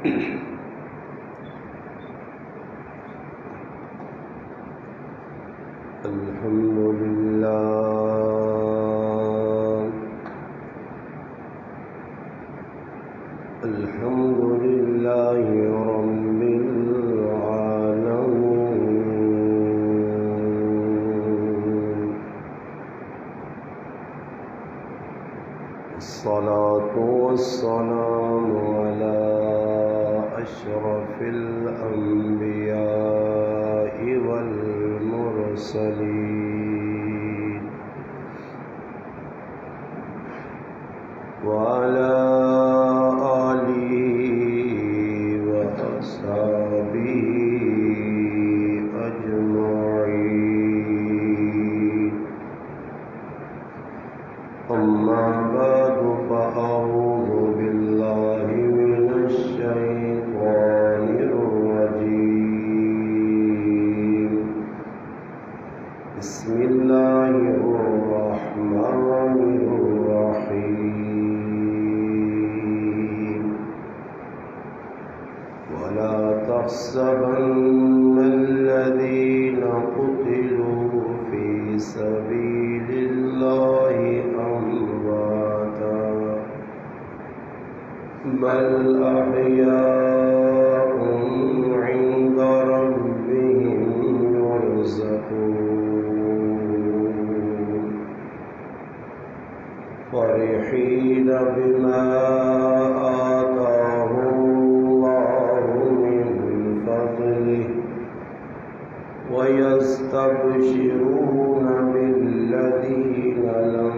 الحمد لله رب العالمين، الصلاة والسلام على أشرف الأنبياء والمرسلين وعلى آله وأصحابه أجمعين. أما بعد فأعوذ بالله من الشيطان الرجيم. بسم الله الرحمن الرحيم. ولا تحسبن الذين قتلوا في سبيل الله أمواتا بل أحياء عند ربهم يرزقون، فرحين بما آتاهم الله من فضله ويستبشرون بالذين لم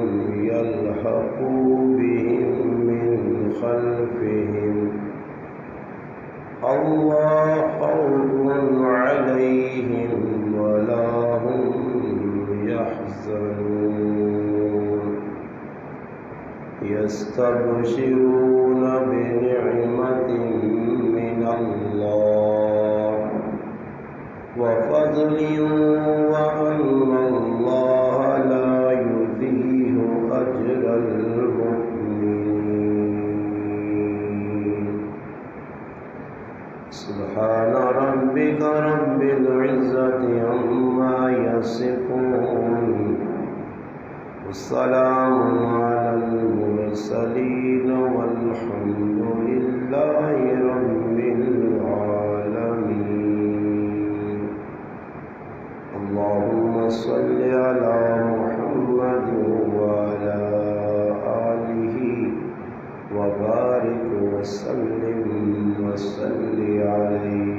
يلحقوا بهم من خلفهم ألا خوف عليهم ولا هم يحزنون. يستبشرون بنعمة من الله وفضل وأن الله لا يضيع أجر المؤمنين. سبحان ربك رب العزة عما يصفون والسلام على المرسلين والحمد لله رب العالمين. اللهم صل على محمد وعلى آله وبارك وسلم وصل عليه.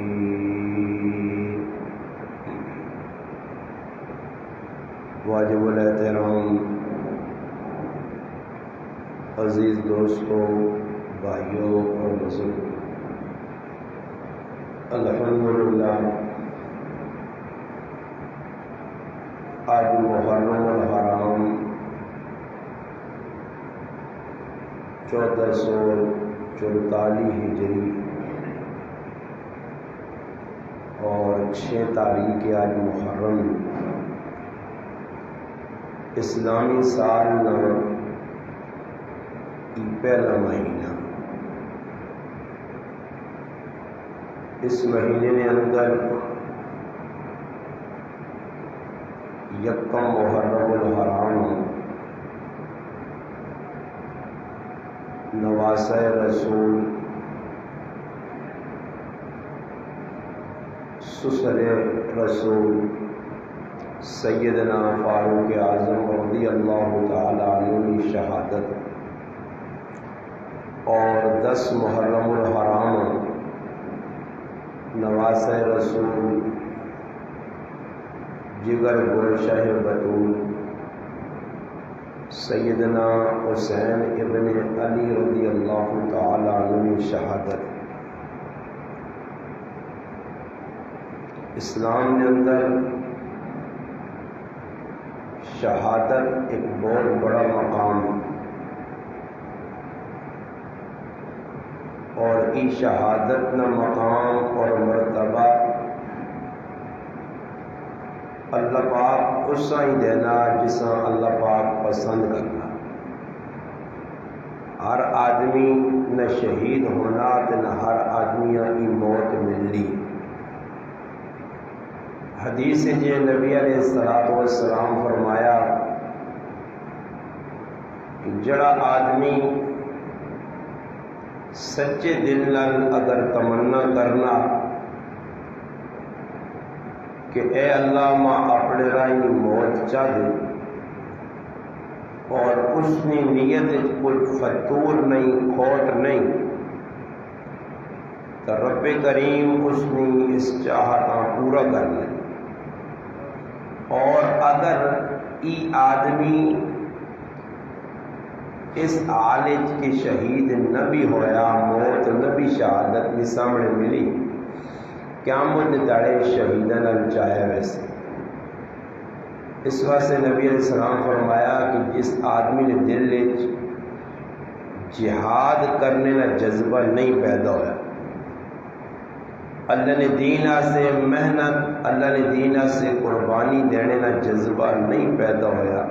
واجب الاحترام عزیز دوستوں، بھائیوں اور بزرگوں، الحمدللہ آج محرم الحرام 1444 ہجری اور 6 تاریخ آج محرم اسلامی سال پہلا مہینہ. اس مہینے میں اندر یکم محرم الحرام نواسہ رسول سسر رسول سیدنا فاروق اعظم رضی اللہ تعالی عنہ کی شہادت اور 10 محرم الحرام نواسہ رسول جگر گلشہ بطول سیدنا حسین ابن علی رضی اللہ تعالی عنہ کی شہادت. اسلام کے اندر شہادت ایک بہت بڑا مقام اور اس شہادت نہ مقام اور مرتبہ اللہ پاک اس ہی دینا جسا اللہ پاک پسند کرنا. ہر آدمی نہ شہید ہونا تے نہ ہر آدمی کی موت ملنی۔ حدیث جے نبی علیہ الصلوۃ والسلام فرمایا کہ جڑا آدمی سچے دل نال اگر تمنا کرنا کہ اے اللہ ماں اپنے رائی موت چاہ دے، اور اس نے نیت کوئی فتور نہیں، کھوٹ نہیں، تو رب کریم اس نے اس چاہتا پورا کرنا۔ اور اگر ای آدمی اس عالج کے شہید نہ بھی ہویا، موت نہ بھی شہادت کے سامنے ملی، قیامت داڑے شہیدن چاہے ویسے۔ اس واسطے نبی علیہ السلام فرمایا کہ جس آدمی نے دل جہاد کرنے کا جذبہ نہیں پیدا ہوا، اللہ نے دینہ سے محنت، اللہ نے دینہ سے قربانی دینے کا جذبہ نہیں پیدا ہوا،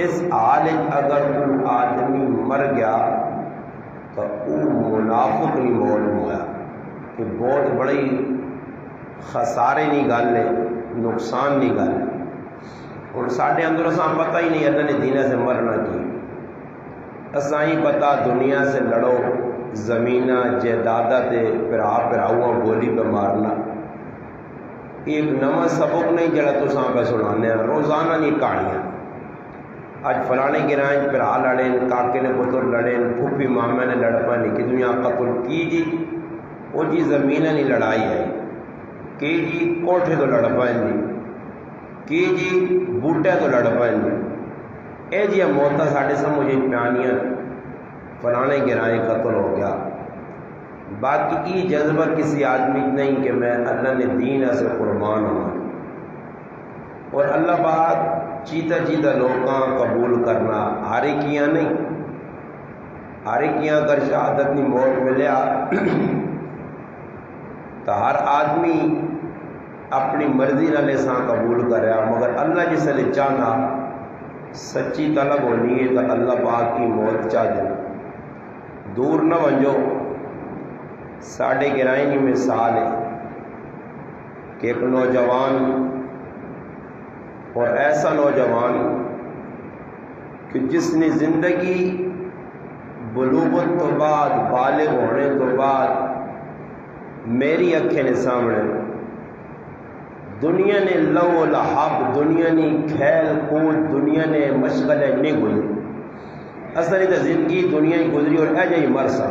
اس عالج اگر وہ آدمی مر گیا تو وہ منافق نہیں معلوم ہوا کہ بہت بڑی خسارے نہیں گل ہے، نقصان نہیں گل ہے۔ اور ساڈے اندر اساں پتہ ہی نہیں اللہ نے دینہ سے مرنا کی، اساں ہی پتہ دنیا سے لڑو، زمینہ جائیداداں تے پراؤں گولی پہ مارنا، ایک نواں سبق نہیں جڑا تساں پہ سنانے ہیں، روزانہ نہیں کہانیاں۔ اج فلانے گرائیں پرا لڑیں، کاکے نے پتر لڑیں، پھوپھی ماما نے لڑ پہ نکی دنیا قتل کی جی، وہ جی زمینہ نہیں لڑائی ہے کہ جی کوٹھے تو لڑ پائیں جی، کہ جی بوٹے تو لڑ پائیں جی، اے جی موتا ساڑھے سمجھے پیانیاں فلانے گرائیں قتل ہو گیا۔ باقی یہ جذبہ کسی آدمی نہیں کہ میں اللہ نے دین سے قربان ہوں، اور اللہ بات چیتا چیتا لوگاں قبول کرنا، ہارے کیاں نہیں، ہارے کیاں اگر شہادت نہیں موت ملیا تو ہر آدمی اپنی مرضی نہ لے ساں قبول کر رہا، مگر اللہ جس نے چاہنا سچی طلب ہونی ہے تو اللہ پاک کی موت چاہ دینا۔ دور نہ ونجو، ساڑھے گرائیں کی مثال ہے کہ ایک نوجوان، اور ایسا نوجوان کہ جس نے زندگی بلوغت تو بعد، بالغ ہونے تو بعد میری اکھیں نے سامنے دنیا نے لو و لہب، دنیا نے کھیل کود، دنیا نے مشغلے نہیں گزری، اصل تو زندگی دنیا ہی گزری اور ایجا ہی مرسا۔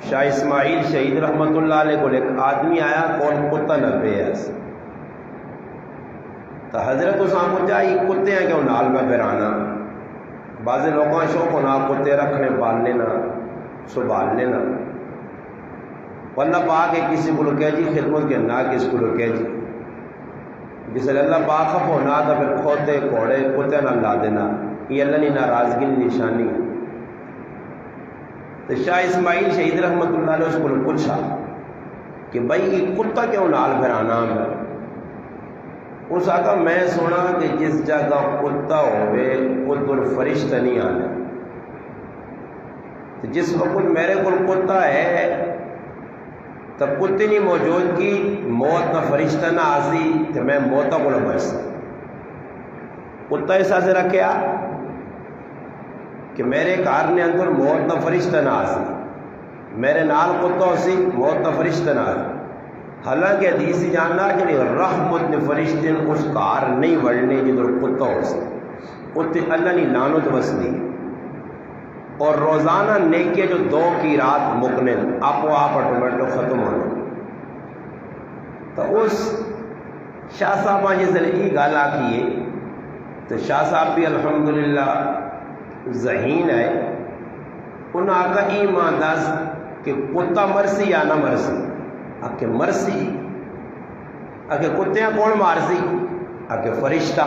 شاہ اسماعیل شہید رحمت اللہ علیہ کو ایک آدمی آیا، کون کتا نہ پہ ایسا، تو حضرت اساں پوچھا یہ کتے ہیں کیوں نال میں پھرانا؟ بعض لوگوں شوق ہونا کتے رکھنے پال لینا سنبھال لینا، اللہ پاک ہے کسی کو کہہ جی خدمت کے نہ کسی کو کہہ جی، جس اللہ پاک خف ہونا تو پھر کھوتے کوڑے کتے نہ لا دینا، یہ اللہ نے ناراضگی نشانی۔ تو شاہ اسماعیل شہید رحمت اللہ علیہ اس کو پوچھا کہ بھائی یہ کتا کیوں نال پھرانا ہے؟ اس آقا میں سنا کہ جس جگہ کتا ہوئے ادھر فرشتہ نہیں آنا، جس وقت میرے کو کتا ہے تو کتے نہیں موجود کی موت نہ فرشتہ نہ آسی تو میں موتا کو نہ بچ سکتا۔ کتا ایسا سے رکھیا کہ میرے گھر نے اندر موت نہ فرشتہ نہ آسی، میرے نال کتا ہو سی موت نہ فرشتہ نہ آسی۔ حالانکہ حدیث جاننا کہ رحمت نے فرشتے اس کار نہیں وڑنے جدھر کتا ہو سی، اتنے اللہ نے لعنت وسنی، اور روزانہ نیکیاں جو 2 کی رات مکنے آپ و آپ آٹومیٹو ختم ہونے۔ تو اس شاہ صاحب جس نے یہ گالا کیے تو شاہ صاحب بھی الحمدللہ ذہین ہے، انہوں نے آقا ایمان داس کہ کتا مرسی یا نہ مرسی، آکے مرسی، آکے کتیاں کون مارسی، آکے فرشتہ۔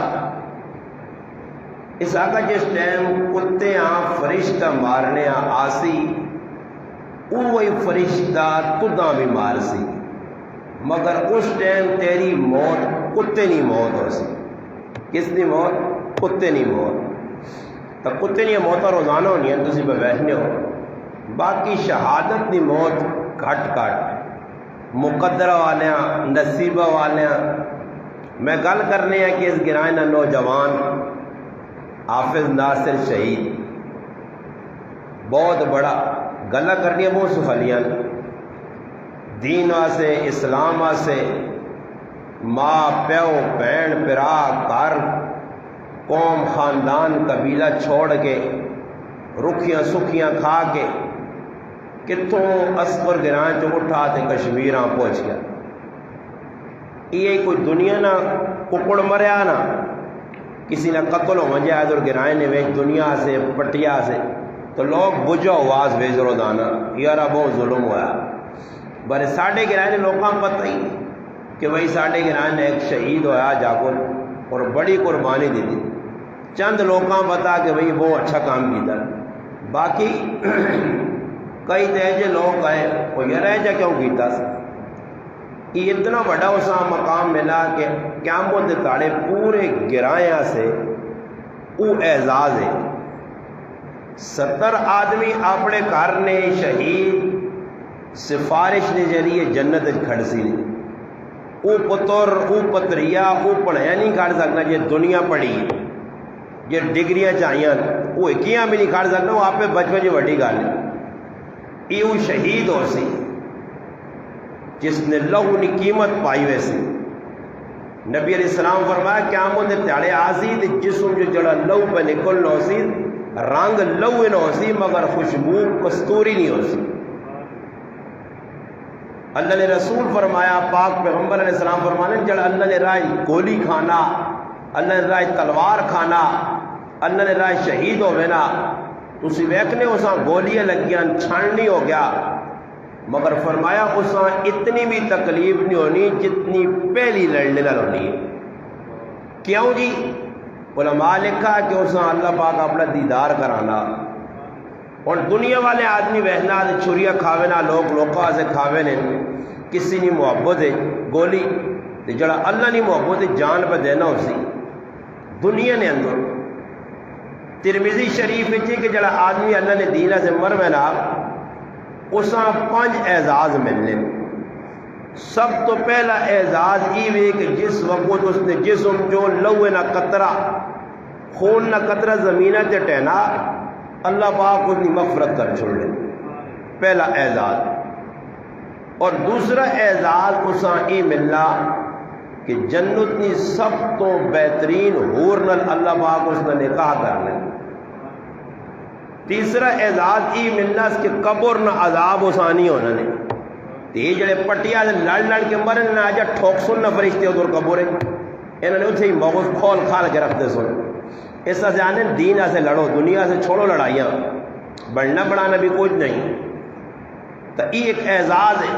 اس آقا جس ٹائم کتیاں فرشتہ مارنے آسی، وہی فرشتہ تداں بھی مارسی، مگر اس ٹائم تیری موت کتے نہیں موت ہو سی۔ کس نے موت؟ کتے نہیں موت۔ تو کتے نہیں موت روزانہ ہونی ہے تسی پہ بیٹھنے ہو باقی شہادت دی موت گھٹ گھٹ مقدرہ والے نصیبہ والے میں گل کرنے ہیں کہ اس گرائن نوجوان حافظ ناصر شہید بہت بڑا گلا کرنی ہے بہت سفلیاں دین واسے اسلام واسے ماں پیو بہن پرا گھر قوم خاندان قبیلہ چھوڑ کے رکھیاں سکھیاں کھا کے کتوں اسپر گرائیں جو اٹھا تے کشمیراں پہنچ گیا یہ کوئی دنیا نہ ککڑ مریا نا کسی نہ قتل ہو مجھے ادھر گرائیں نے ویچ دنیا سے پٹیا سے تو لوگ بجھو آواز بھیج روزانہ یارا بہت ظلم ہوا بڑے ساڑھے گرائیں نے لوگاں پتہ ہی کہ بھائی ساڑھے گرائیں نے ایک شہید ہویا جا کر اور بڑی قربانی دی دی چند لوگاں پتا کہ بھائی بہت اچھا کام کیتا باقی کئی تیجے لوگ گئے وہ یہ رہ جا کیوں کیتا یہ اتنا بڑا اسا مقام ملا کہ قیامت تاڑے پورے گرائیاں سے او اعزاز ہے 70 آدمی اپنے گھر نے شہید سفارش نے ذریعے جنت کھڑ سی او پتر او پتریا او پڑھیا نہیں کھڑ سکنا یہ دنیا پڑھی یہ ڈگریاں چاہیے وہ ایکیاں بھی نہیں کھڑ سکنا وہ آپ بچپن جو بڑی گل ہے یہ وہ شہید ہو سی جس نے لہو نے قیمت پائی ویسے نبی علیہ السلام فرمایا قیامت تیارے آزید جسم جو جڑا لہو پہ نکل نہ سی رنگ لہو نہ سی مگر خوشبو کستوری نہیں ہو سی اللہ نے رسول فرمایا پاک پیغمبر علیہ السلام فرمانے جڑا اللہ نے رائے گولی کھانا اللہ نے رائے تلوار کھانا اللہ نے رائے شہید ہوئے نا اسی ویکنے اساں گولیاں لگیاں چھاننی ہو گیا مگر فرمایا اساں اتنی بھی تکلیف نہیں ہونی جتنی پہلی لڑنے نہ ہونی ہے کیوں جی علماء لکھا کہ اساں اللہ پاک اپنا دیدار کرانا اور دنیا والے آدمی بہنا چھریاں کھاوے نا لوگ لوکا سے کھاوے نے کسی نہیں محبت ہے گولی جڑا اللہ نہیں محبت ہے جان پہ دینا اسی دنیا نے اندر ترمذی شریف ہے کہ جڑا آدمی اللہ نے دینہ سے مر میں نا اساں 5 اعزاز ملنے سب تو پہلا اعزاز یہ ہے کہ جس وقت اس نے جسم جو لہو نہ قطرہ خون نہ قطرہ زمینہ تے ٹہنا اللہ پاک اس کی مغفرت کر چھوڑ لے پہلا اعزاز اور دوسرا اعزاز اساں یہ ملنا کہ جنت نی سب تو بہترین حور نال اللہ پاک اس نے نکاح کرنے تیسرا اعزاز یہ ملنا اس کے قبر نہ عذاب اسانی ہونا نے یہ جڑے پٹیا لڑ لڑ کے مرن نہ آجا ٹھوک سن نہ فرشتے ادھر قبر انہوں نے اتنے ہی مغز کھول کھال کے رکھتے سن اس طرح سے آنے دین سے لڑو دنیا سے چھوڑو لڑائیاں بڑھنا بڑھانا بھی کچھ نہیں تو یہ ایک اعزاز ہے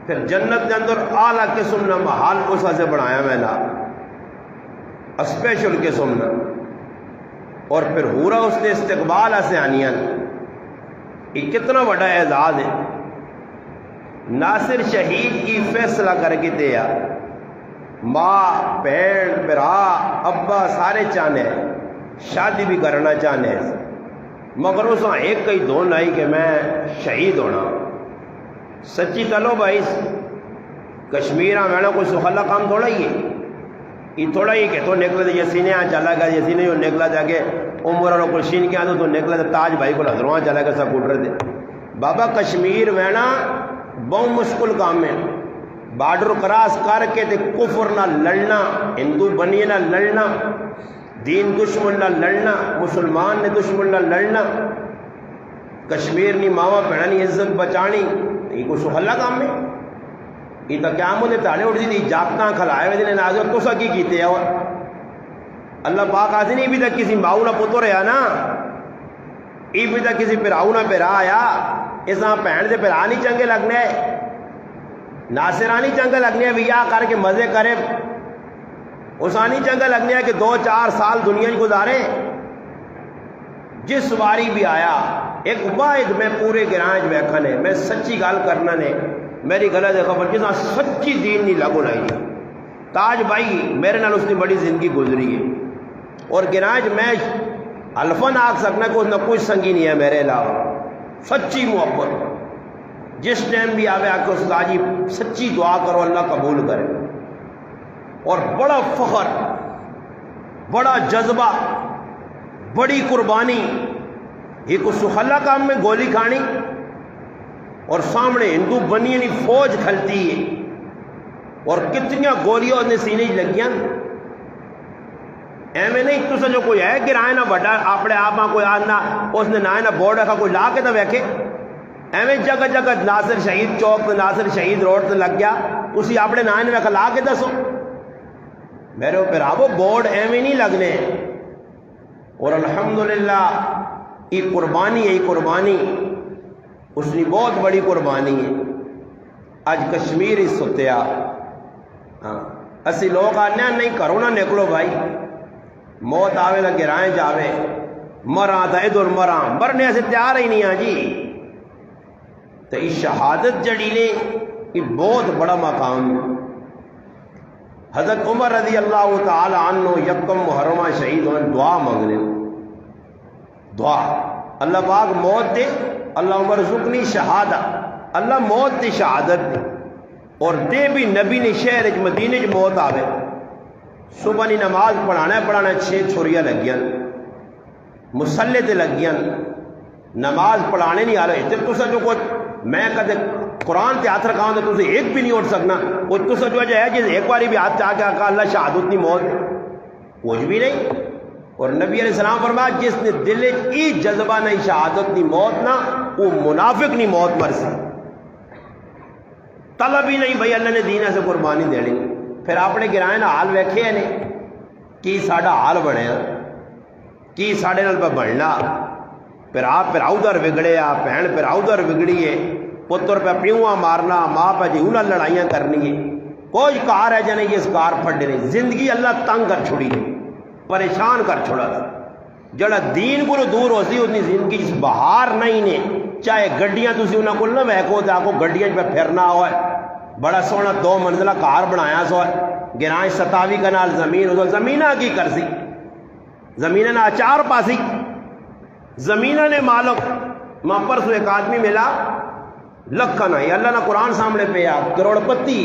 پھر جنت کے اندر اعلیٰ قسم نہ محال اسا سے بڑھایا میں نا اسپیشل قسم نہ اور پھر ہورا اس نے استقبال سے آنیاں یہ کتنا بڑا اعزاز ہے ناصر شہید کی فیصلہ کر کے دیا ماں بہن برا ابا سارے چاہنے شادی بھی کرنا چاہنے مگر اس ایک کئی دون آئی کہ میں شہید ہونا سچی تلو بھائی کشمیر میں نا کوئی سخلا کام تھوڑا ہی ہے یہ تھوڑا ہی کہ تو نکلا تھا یہ سینے چلا گیا یہ سینے نکلا جا کے عمر اور کلشین کے آدھو تو نکلا تھا تاج بھائی کو حضرواں چلا گیا سب اٹھ رہے تھے بابا کشمیر میں نا بہت مشکل کام ہے بارڈر کراس کر کے تے کفر نہ لڑنا ہندو بنیے نہ لڑنا دین دشمن نہ لڑنا مسلمان نے دشمن نہ لڑنا کشمیر نی ماوا بہن نی عزت بچانی یہ کوئی سہلا کام ہے یہ تو کیا مجھے تاڑے اٹھ دی جاپنا کھلائے ہوئے دن آج تو سا کی کیتے اور اللہ پاک آج نہیں بھی تک کسی ماؤ نہ پتو رہا نا یہ بھی تک کسی پراؤ نہ پرا آیا اس طرح بہن سے پرا نہیں چنگے لگنے ناصرانی چنگا لگنے ویا کر کے مزے کرے اسانی چنگا لگنے کہ 2-4 سال دنیا ہی گزارے جس واری بھی آیا ایک واحد میں پورے گرانج بیٹھنے میں سچی گال کرنا نے میری غلط خبر جس سچی دین نہیں لگو نہیں تاج بھائی میرے نال اس نے بڑی زندگی گزری ہے اور گرانج میں الفن آکھ سکنا کہ اس نے کوئی سنگی نہیں ہے میرے علاوہ، سچی محبت۔ جس ٹائم بھی آوے آ کے استاد جی سچی دعا کرو اللہ قبول کرے، اور بڑا فخر، بڑا جذبہ، بڑی قربانی۔ ایک سخلا کام میں گولی کھانی اور سامنے ہندو بنی یعنی فوج کھلتی ہے، اور کتنی گولیاں نے سینے لگیاں۔ ایویں نہیں تو جو کوئی ہے گرائے نہ بڑا اپنے آپ کوئی آنا اس نے نہ بورڈ رکھا کوئی لا کے تو ویکھے، ایویں جگہ جگہ ناصر شہید چوک ناصر شہید روڈ سے لگ گیا، اسی اپنے نائن ویکھا لا کے دسو میرے اوپر آو بورڈ ایویں نہیں لگنے۔ اور الحمدللہ یہ قربانی ہے، یہ قربانی اس نے بہت بڑی قربانی ہے۔ اج کشمیر ہی ستیا، اسی لوگ آنے نہیں کرو نہ نکلو بھائی، موت آوے نہ گرائیں جاوے، مراں تھا ادھر مراں، مرنے سے تیار ہی نہیں آ جی۔ تو یہ شہادت جڑی نے یہ بہت بڑا مقام ہے۔ حضرت عمر رضی اللہ تعالی عنہ یکم محرمہ شہید ہونے دعا مانگنے، دعا اللہ پاک موت دے، اللہ عمر رزقنی شہادت، اللہ موت دے شہادت دے، اور دے بھی نبی نے شہر مدینے چ موت آوے، صبح نی نماز پڑھانا چھ چھوڑیاں لگیاں مسلے تے لگیاں، نماز پڑھانے نہیں آ رہے تو جو کچھ میں کدے قرآن تے ہاتھ رکھا ہوں تو ایک بھی نہیں اٹھ سکنا، وہ تو جو ہے جس ایک باری بھی ہاتھ آ کے کہا اللہ شہادت نہیں موت کچھ بھی نہیں۔ اور نبی علیہ السلام فرمایا جس نے دل ای جذبہ نہیں شہادت نہیں موت نہ وہ منافق نہیں موت مر سی، طلب ہی نہیں بھائی اللہ نے دین سے قربانی دینی۔ پھر اپنے گرائیں حال ویکھے نے کی ساڈا حال بنیا، کی ساڈے نال پہ بننا، پھر آپ پھر ادھر بگڑے آ، بہن پھر ادھر بگڑی ہے، پتر پہ پیواں مارنا، ماں پہ جی انہیں لڑائیاں کرنی ہے، کوئی کار ہے جانے یہ کار پھڑے نہیں، زندگی اللہ تنگ کر چھڑی ہے، پریشان کر چھوڑا تھا۔ جڑا دین کو دور ہو سی اتنی زندگی جس بہار نہیں نے، چاہے گڈیاں تسی انہاں کو نہ ویکھو تے آکو گڈیاں پہ پھرنا ہوا ہے، بڑا سونا 2 منزلہ کار بنایا سو ہے، گرائیں 27 کنال زمین، ادھر زمینہ کی کر سی، زمینہ نہ چار پاسی، زمینہ نے مالک ماں پرسو ایک آدمی ملا لکھا نہ اللہ نہ قرآن سامنے پہ آ کروڑ پتی،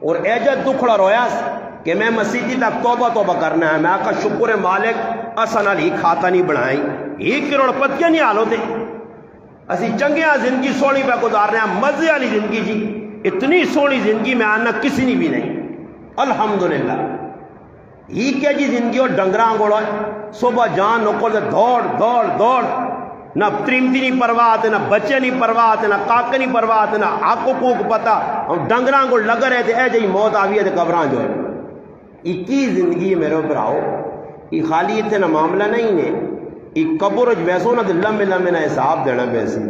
اور ایجت دکھڑا رویا کہ میں مسیحی تک توبہ کرنا ہے، میں آقا شکر ہے مالک اساں نال ہی کھاتا نہیں بنائی، ایک کروڑ پتیاں نہیں حال ہوتے، اسی چنگیاں زندگی سونی پہ گزارنے ہیں، مزے والی زندگی جی، اتنی سونی زندگی میں آنا کسی نے بھی نہیں، الحمدللہ۔ ہی کیا جی زندگی اور ڈنگراں گوڑا صبح جان نکل دوڑ دوڑ دوڑ، نہ تریمتی نہیں پرواہ تے، نہ بچے نہیں پرواہ تے، نہ کاکے نہیں پرواہ تے، نہ حق حقوق پتہ، ہم ڈنگراں کو لگ رہے تھے اے جی موت آوی ہے تے قبراں جو ہے۔ یہ کی زندگی ہے میرے اوپر آؤ، یہ خالی اتنے نہ معاملہ نہیں نے، یہ قبر ویسو نہ تو لمبے لمبے نہ حساب دینا پیسی،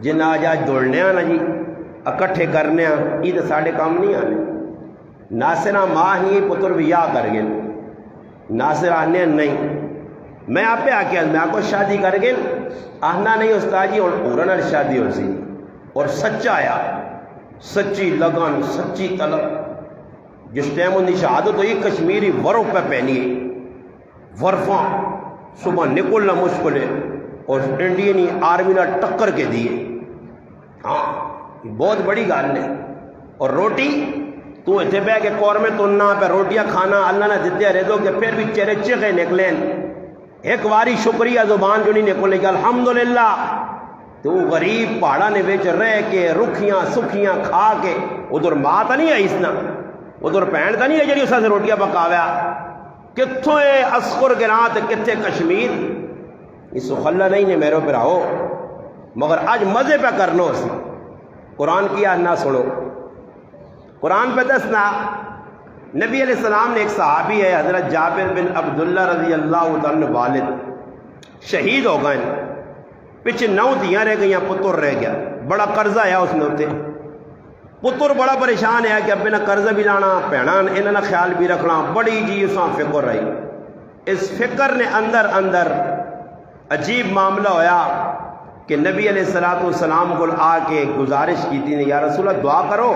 جن آج دوڑنے نا جی اکٹھے کرنے یہ تو ساڑھے کام نہیں آنے۔ ناصرہ ماں ہی پتر بھی یا کر گئے، ناصر آنے نہیں، میں آپ پہ آکے میں آپ کو شادی کر گئے آہنا نہیں استاد جی، اور پورا شادی ہو سی، اور سچا آیا، سچی لگن، سچی طلب۔ جس ٹائم ان کی شہادت ہوئی کشمیری ورف پہ پہنی ورفاں صبح نکلنا مشکل ہے، اور انڈین آرمی نے ٹکر کے دیے، ہاں یہ بہت بڑی گال ہے۔ اور روٹی تو اتنے بہ کے قورمے تننا پہ روٹیاں کھانا اللہ نے دیتے رہ دو کہ پھر بھی چہرے چکے نکلیں، ایک واری شکریہ زبان جو نہیں نکلنے کی الحمدللہ۔ تو غریب پہاڑا نے بیچ رہ کے رکھیاں سکھیاں کھا کے، ادھر ماں تا نہیں آئی اس نا، ادھر بہن تا نہیں ہے جی اسا سے روٹیاں پکاویا، کتھوں ہے اسکر گراں تے کتھے کشمیر، اس خلا نہیں نے میرے پر آؤ، مگر آج مزے پہ کرنو سی۔ قرآن کیا نہ سنو، قرآن پہ دسنا نبی علیہ السلام نے ایک صحابی ہے حضرت جابر بن عبداللہ رضی اللہ عنہ والد شہید ہو گئے، پچھے 9 دیاں رہ گئیں، پتر رہ گیا، بڑا قرضہ ہے اس نے ہوتے، پتر بڑا پریشان ہے کہ ابے نہ قرضہ بھی لانا پینا انہاں نہ خیال بھی رکھنا، بڑی جی اساں فکر رہی۔ اس فکر نے اندر اندر عجیب معاملہ ہویا کہ نبی علیہ السلام کو آ کے گزارش کی تھی یا رسول اللہ دعا کرو،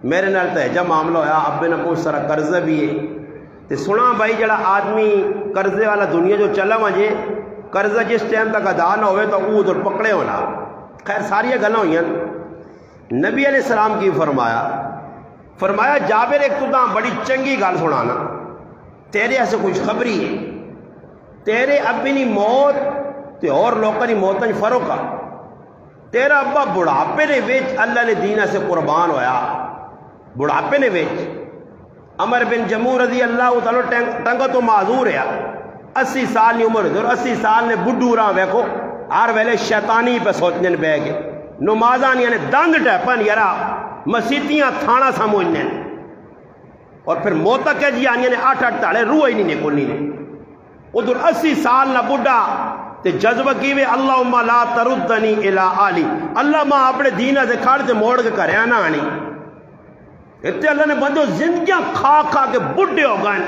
میرے نال تو ایجا معاملہ ہویا، ابے نہ کچھ سارا قرضہ بھی ہے، تے سنا بھائی جڑا آدمی قرضے والا دنیا جو چلا مجھے قرضہ جس ٹائم تک ادا نہ ہوئے تو وہ ادھر پکڑے ہونا. خیر ساری گلاں ہوئی. نبی علیہ السلام کی فرمایا جابر ایک تو بڑی چنگی گل سنانا تیرے ایسے خوشخبری ہے. تیرے ابی موت تے اور لوگوں کی موت میں فرق آ. تیرا ابا بڑھاپے نے ویچ اللہ نے دین سے قربان ہویا. بڑھاپے نے ویچ عمر بن جموع رضی اللہ تعالیٰ ٹنگ تو معذور ہے. 80 سال کی عمر ہے اور 80 سال نے بڈھو رہا ویکھو ہر ویلے شیطانی پہ سوچنے بہ گئے. نمازاں یعنی دند ٹیپن یارا مسیتیاں تھانا سمجھنے اور پھر موت کے جی آنی نے 8 تاڑے روح ہی نہیں نکلنی نے. ادھر 80 سال نہ بڈھا تے جذبہ کیوے اللہم لا تردنی الی آلی, اللہ ماں اپنے دینہ سے کھاڑ تے موڑ کے کریا نہ آنی. اتنے اللہ نے بندے زندگیاں کھا کھا کے بڈھے ہو گئے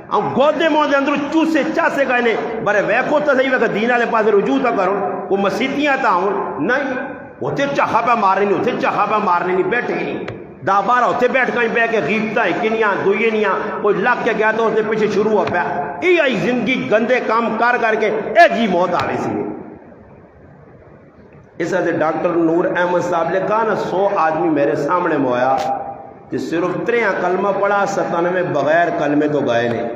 اور گودے موندے اندر چوسے چاسے گئے نے برے ویکھو تو صحیح ویکھو دین والے پاس رجوع تا کرو. وہ مسیتیاں تا ہوں نہیں ہوتے چاہا پہ مارنے نہیں, ہوتے چاہا پہ مارنے نہیں, بیٹھے نہیں 10-12 ہوتے بیٹھ کہیں بہ کے غیبتاں کنیاں دوئینیاں کوئی لگ کے گیا تو اس نے پیچھے شروع ہو پیا. یہ آئی زندگی گندے کام کر کے اے جی موت آ رہی سی. اس وجہ ڈاکٹر نور احمد صاحب نے کہا نا 100 آدمی میرے سامنے مویا کہ صرف 3 کلمہ پڑھا 97 بغیر کلمے تو گئے نہیں.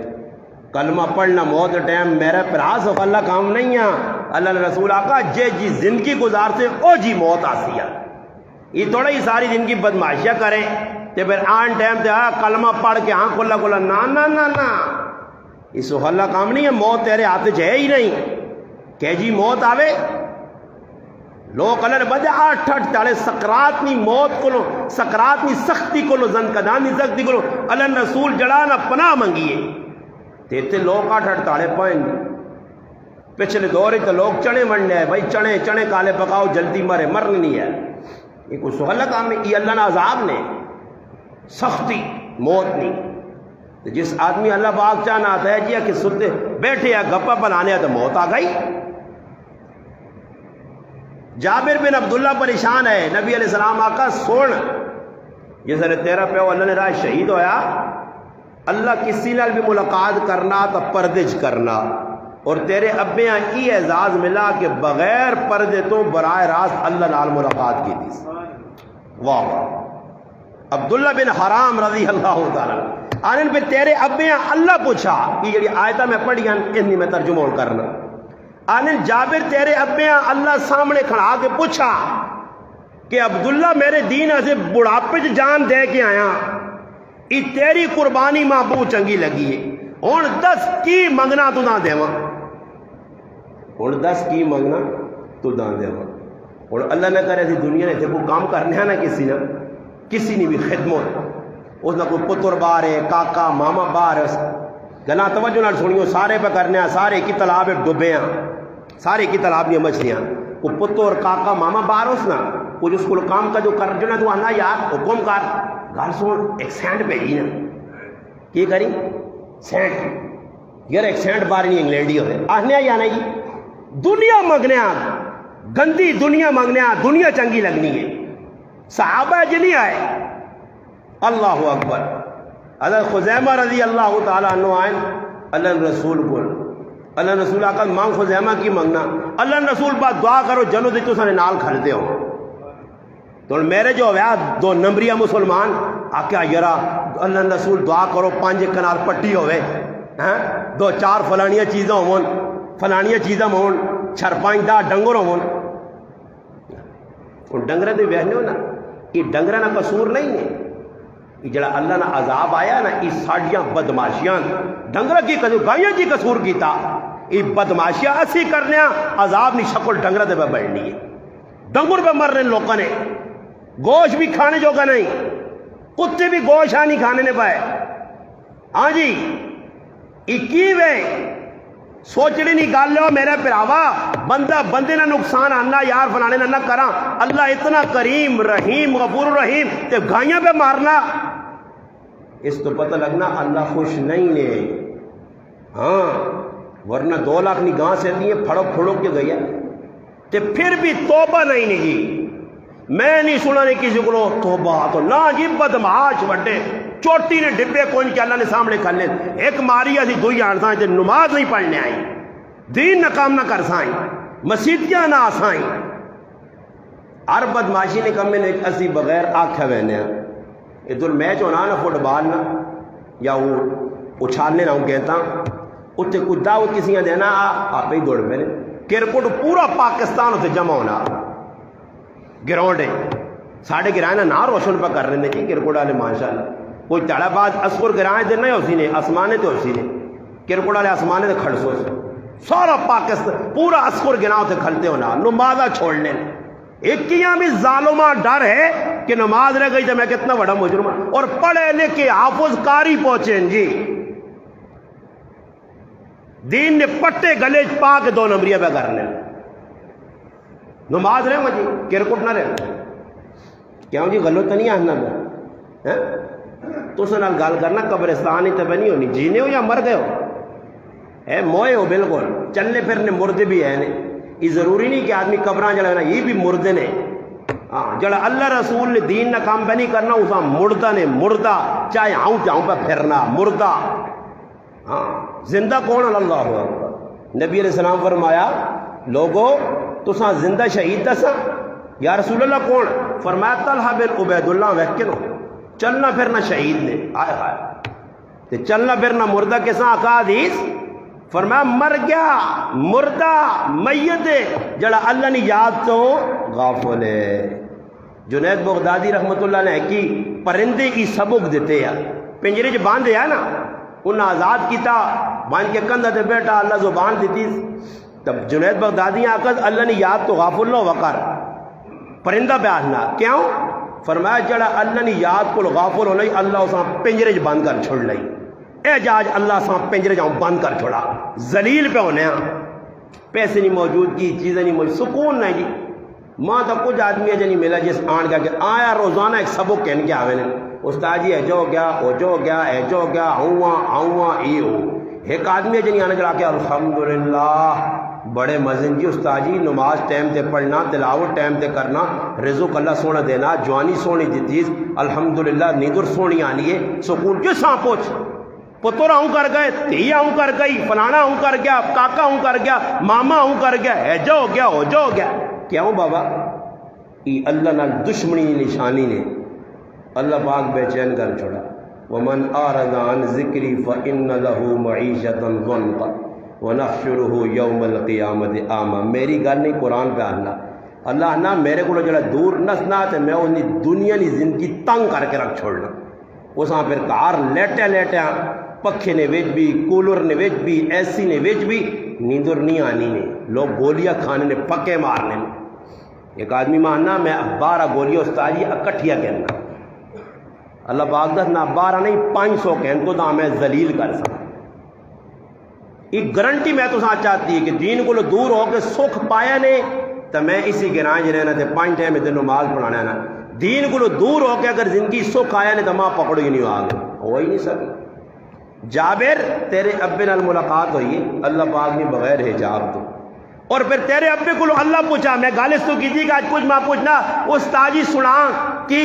کلمہ پڑھنا موت ٹائم میرا پراس اللہ کام نہیں ہے. اللہ نے رسول آقا جی زندگی گزارتے او جی موت آسی ہے. یہ تھوڑا ہی ساری زندگی بدماشیاں کریں تے پھر آن ٹائم تے کلمہ پڑھ کے ہاں کھلا کھلا نا اس اللہ کام نہیں ہے. موت تیرے ہاتھ ہے ہی نہیں کہ جی موت آوے. لوگ اللہ نے بندے 8 تاڑے سکرات نی موت کو سکرات نی سختی کو زن کدانی سختی کو اللہ نے رسول جڑانا پناہ منگیے تے لوگ 8 تاڑے پائیں گے. پچھلے دورے تو لوگ چنے منڈے ہیں بھائی چنے کالے پکاؤ جلدی مرے مرنی نہیں ہے. یہ کوئی سہل کام ہے. یہ اللہ نے عذاب نے سختی موت نہیں. جس آدمی اللہ پاک چاہنا آتا ہے جی کہ ستے بیٹھے یا گپا بنانے تو موت آ گئی. جابر بن عبداللہ پریشان ہے. نبی علیہ السلام آقا سن جس نے تیرا پیو اللہ نے راہ شہید ہویا اللہ کسی نال بھی ملاقات کرنا تو پردج کرنا اور تیرے ابیاں یہ اعزاز ملا کہ بغیر پردے تو براہ راست اللہ نال ملاقات کی تھی. واہ واہ. عبداللہ بن حرام رضی اللہ تعالیٰ آنن پہ تیرے ابیاں اللہ پوچھا یہ جڑی آیتہ میں پڑھی انہی میں ترجمہ کرنا. آنن جابر تیرے ابیاں اللہ سامنے کھڑا کے پوچھا کہ عبداللہ میرے دین سے بڑھاپے جان دے کے آیا یہ تیری قربانی ماں بہت چنگی لگی ہے. ہن 10 کی منگنا تو نہ دیواں. ہن 10 کی منگنا تو نہ دیواں. اور اللہ نہ کرے تھی دنیا نے تے کوئی کام کرنے نہ کسی نے بھی خدمت اس نہ کوئی پتر باہر ہے کاکا ماما باہر ہے. گلا توجہ نال سنیو سارے پہ کرنے ہیں سارے کی تالاب ڈبے ہیں سارے کی تالاب نہیں مچھلیاں کو پتر کاکا ماما باہر اس نا کچھ اس کو کام کا جو کر جو نا تو آنا یار حکم کر گھر سن ایک سینٹ بھیجی نا کی کری سینٹ یار ایک سینٹ بار نہیں انگلینڈی ہوئے آنے یا نہیں دنیا منگنے گندی دنیا منگنے دنیا چنگی لگنی ہے. صحابہ جنہیں آئے اللہ اکبر. حضرت خزیمہ رضی اللہ تعالیٰ عنہ آئے اللہ رسول کو اللہ رسول آقا مانگ خزیمہ کی منگنا اللہ رسول بات دعا کرو جنو دے تو سارے نال کھلتے ہو. تو میرے جو ہویا 2 نمبریہ مسلمان آکیا یرا اللہ رسول دعا کرو 5 کنال پٹی ہوئے 2-4 فلانیاں چیزاں ہون چھرپائیں دا ڈنگر ہون. ڈنگر دے وہنے ہو نا یہ ڈنگر نہ قصور نہیں ہے. یہ جڑا اللہ نہ عذاب آیا نا یہ ساڑیاں بدماشیاں ڈنگر کی قصور گائیاں کی قصور کیتا یہ بدماشیاں اسی کرنے عذاب نہیں شکل ڈنگر دے پہ بڑھنی ہے. ڈنگر پہ مرنے لوگوں نے گوشت بھی کھانے جو کا نہیں کتے بھی گوشت نہیں کھانے نے پائے. ہاں جی اکی وے سوچنی نہیں گال لو میرے پراوا بندے نہ نقصان آنا یار فلانے نہ کراں اللہ اتنا کریم رحیم غفور رحیم تے گائیاں پہ مارنا اس تو پتہ لگنا اللہ خوش نہیں نے. ہاں ورنہ 2 لاکھ نہیں گاں سے دیئے پھڑو کے گئی ہے تے پھر بھی توبہ نہیں جی. میں نہیں سنا نہیں کسی کو توبہ تو نہ جی بدمعاش وڈے چوٹی نے ڈبے کون کے اللہ نے سامنے کر لے ایک ماری اسی دوئی آن سائیں جو نماز نہیں پڑھنے آئی دین نہ کام نہ کر سائیں مسیدیاں نہ آسائیں ہر بدماشی نے کم میں اسی بغیر آکھا بہنے ہیں ادھر میچ ہونا نا فٹ بال نہ یا وہ اچھالنے نہ ہوں کہتا اتنے کچھ دعوت کسی دینا آپ ہی دوڑ میں کرکٹ پورا پاکستان اتنے جمع ہونا گراؤنڈ ہے ساڑھے گرائے نہ روشن پہ کر رہے ہیں کرکٹ والے ماشاء اللہ کوئی تڑا بعد اسکر گرائے دے نہیں اسی نے آسمانے تو اسی نے کرکٹ والے آسمانے تو کھڑ سو سارا پاکستان پورا اسکر گراؤں سے کھلتے ہونا نمازہ چھوڑنے ایک کیاں بھی ظالمہ ڈر ہے کہ نماز رہ گئی تو میں کتنا بڑا مجرم اور پڑھے لکھے حافظ کاری پہنچیں جی دین نے پٹے گلے پا کے 2 نمبریہ پہ کرنے نماز رہے مجھے کرکٹ نہ رہے کیوں جی غلط نہیں آنا میں تو سے نال گال کرنا قبرستان ہی تو نہیں ہونی جینے ہو یا مر گئے ہو موئے ہو بالکل چلنے پھرنے مردے بھی ہے یہ ضروری نہیں کہ آدمی قبران جڑا ہے نا یہ بھی مردے نے ہاں جڑا اللہ رسول نے دین نہ کام پہ نہیں کرنا اسا مردہ نے مردہ چاہے آؤں چاہوں پہ پھرنا مردہ ہاں زندہ کون اللہ ہوا نبی علیہ السلام فرمایا لوگو تساں زندہ شہید دسا یا رسول اللہ کون فرمایا طلحہ بن عبید اللہ ویکن چلنا پھرنا شہید نے آئے ہائے تے چلنا پھرنا مردہ کے ساتھ آقا حدیث فرمایا مر گیا مردہ میت جڑا اللہ نے یاد تو غافل ہے جنید بغدادی رحمت اللہ نے کی پرندے کی سبق دیتے ہیں پنجرے جو باندھے ہے نا انہیں آزاد کیتا باندھ کے کندھا تے بیٹا اللہ زبان دیتی تب جنید بغدادی آکد اللہ نے یاد تو غافل نہ وقر پرندہ بیاننا کیوں فرمایا جڑا اللہ نے یاد کو غافل ہونا اللہ اساں پنجرے جو باندھ کر چھوڑ لئی اعجاز اللہ ساں پنجرے جاؤں بند کر چھوڑا ذلیل پہ ہونے ہیں پیسے نہیں موجود کی چیزیں نہیں موجود سکون نہیں جی ماں تو کچھ آدمی ہے جنہیں ملا جس آن کا کہ آیا روزانہ ایک سبق کہنے کے آوے نے استاد جی ایجو گیا اوجو گیا ایجو گیا ہوا ای ہو ایک آدمی ہے جنہیں آنے جڑا کہ الحمدللہ بڑے مزن جی استاد جی نماز ٹائم تے پڑھنا تلاوت ٹائم تے کرنا رزق اللہ سونا دینا جوانی سونی دیتیز الحمدللہ نیندر سونی آنی ہے سکون جو ساں پوچھ پتر آؤں کر گئے تھی آؤں کر گئی فلانا آؤں کر گیا کاکا آؤں کر گیا ماما آؤں کر گیا ایجا ہو گیا ہو جو ہو گیا کیوں بابا یہ اللہ نال دشمنی نشانی نے اللہ پاک بے چین کر چھوڑا ومن اعرض عن ذکری فإن له معیشتا ضنقا ونحشره یوم القیامت اعمی میری گل نہیں قرآن پہ اللہ نہ میرے کو جڑا دور نسنا تے میں انہی دنیا کی زندگی تنگ کر کے رکھ چھوڑنا اساں پھر کار لیٹے پکھے نے ویچ بھی کولر نے ویچ بھی اے سی نے ویچ بھی نیندر نہیں آنی نے لوگ گولیاں کھانے نے پکے مارنے نے ایک آدمی ماننا میں 12 گولیاں استاد اکٹھیا کہنا اللہ پاک دس نہ 12 نہیں 500 کہن تو دا میں ذلیل کر سکتا یہ گارنٹی میں تو ساتھ چاہتی ہے کہ دین کو دور ہو کے سکھ پایا نے تو میں اسی گرانج رہنا تے 5 ٹائم میں نماز پڑھانا نا دین کو دور ہو کے اگر زندگی سکھ آیا نے تو ماں پکڑ ہی نہیں آگے ہو ہی نہیں سکی جابر تیرے ابے نال ملاقات ہوئی اللہ پاک نے بغیر حجاب تو اور پھر تیرے ابے کو اللہ پوچھا میں گالس تو کی تھی کہ آج کچھ ماں پوچھنا استاجی سنا کہ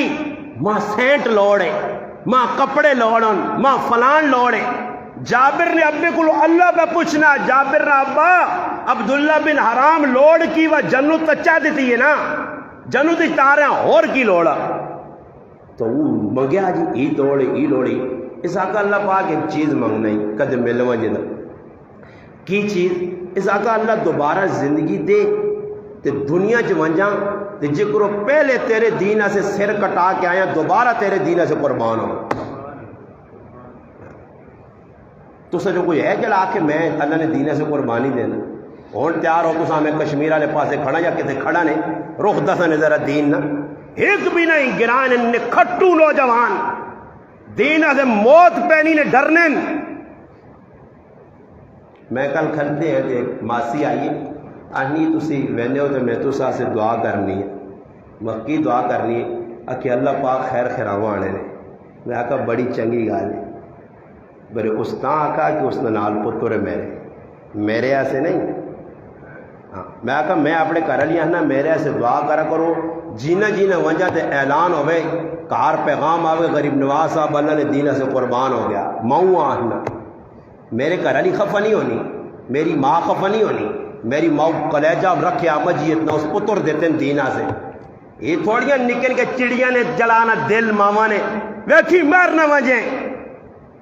ماں سینٹ لوڑے ماں کپڑے لوڑن ماں فلان لوڑے جابر نے ابے کو اللہ پہ پوچھنا جابر نے ابا عبداللہ بن حرام لوڑ کی وہ جنت تچا دیتی ہے نا جنت تارے اور کی لوڑا تو وہ منگیا جی ای لوڑی اس آقا اللہ پاک ایک چیز منگنا ہی کد ملوا جدا کی چیز اس آقا اللہ دوبارہ زندگی دے تے دنیا چ ونجا تے جکرو پہلے تیرے دینہ سے سر کٹا کے آیا دوبارہ تیرے دینہ سے قربان ہو تو سا جو کوئی ہے جلا آ کے میں اللہ نے دینہ سے قربانی دینا ہون تیار ہو تو سا میں کشمیر والے پاسے کھڑا یا کتے کھڑا نے رخ دسا نظر دین نہ ایک بھی نہیں گران ان کھٹو نوجوان دینہ سے موت پہنی نے ڈرنے میں کل کھلتے ہیں کہ ماسی آئیے آنی تسی وینے ہو تو میں تو سا سے دعا کرنی ہے مکی دعا کرنی ہے کہ اللہ پاک خیر خیراواں آنے نے میں آقا بڑی چنگی گال ہے بڑے استاں آقا کہ اس نے نال پتر ہے میرے ایسے نہیں ہاں میں آقا میں اپنے گھر لیا نا میرے ایسے دعا کرا کرو جینا جینا وجہ تے اعلان ہوئے کار پیغام آوے غریب نواز صاحب اللہ نے دینہ سے قربان ہو گیا، ماؤں آہنا میرے گھر علی خفا نہیں ہونی، میری ماں خفا نہیں ہونی، میری ماؤں کلیجہ رکھے مجیت نہ اس پتر دیتے ہیں دینہ سے. یہ تھوڑیاں نکل کے چڑیاں نے جلانا دل ماما نے ویکھی مر نہ وجیں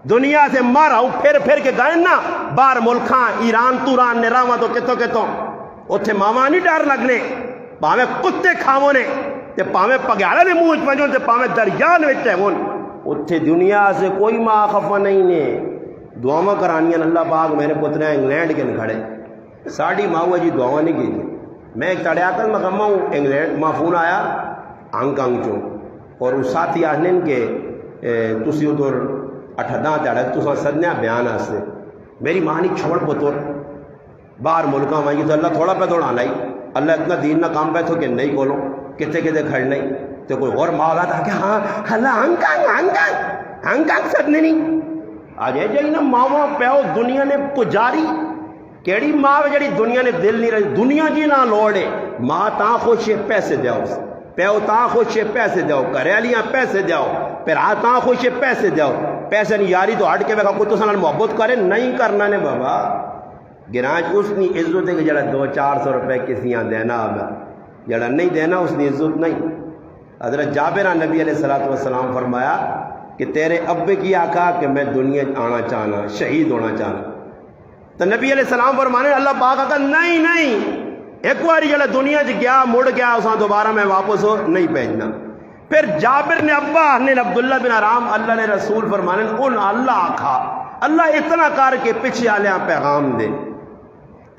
دنیا سے مر آؤ پھر کے گئے نا باہر ملکاں ایران توران نے راواں تو کتوں اتھے ماما نہیں ڈر لگنے پاویں کتے کھاووں نے تے پاویں پگیالے دے منہ پنجوں تے پاویں دریا وچ ہون اتھے دنیا سے کوئی ماں خفا نہیں نے. دعاواں کرانیاں اللہ پاک میرے پتر انگلینڈ کے کھڑے ساڑی ماں جی دعاواں نہیں کی. میں ایک تڑیا کل میں کما ہوں انگلینڈ ماں فون آیا ہانگ کانگ چوں اور اس ساتھی آخنے کہ تسی ادھر 18 تڑا تساں سدنیا بیان آستے میری ماں نہیں چھوڑ پتر باہر ملکاں وہاں تو اللہ تھوڑا پہ دوڑا لائی اللہ اتنا دین نہ کام پہ تھو کہ نہیں کولو کتے کھڑ نہیں تو کوئی اور ماں تھا کہ ہاں اللہ ہانگ کانگ سدنے نہیں آج ہے جائی نا ماں پیو دنیا نے پجاری کیڑی ماں جڑی دنیا نے دل نہیں رہی دنیا جی نہ لوڑے ماں تاں خوش ہے پیسے دیاؤ پیو تاں خوش ہے پیسے دیاؤ کریالیاں پیسے دیاؤ پھر تاں خوش ہے پیسے دیاؤ پیسے نہیں یاری تو ہٹ کے بیکھا کوئی تو سنال محبت کرے نہیں کرنا نے بابا گراج اس نے عزت ہے کہ جڑا 200-400 روپے کسیاں دینا اب جڑا نہیں دینا اس نے عزت نہیں. حضرت جابر نبی علیہ السلام فرمایا کہ تیرے ابے کی آقا کہ میں دنیا آنا چاہنا شہید ہونا چاہنا تو نبی علیہ السلام فرمانے اللہ پاک آقا نہیں ایک بار جڑا دنیا چ گیا مڑ گیا اساں دوبارہ میں واپس ہو نہیں بھیجنا. پھر جابر نے ابا نے عبداللہ بن حرام اللہ نے رسول فرمانے ان اللہ آکھا اللہ اتنا کر کے پیچھے آلیاں پیغام دے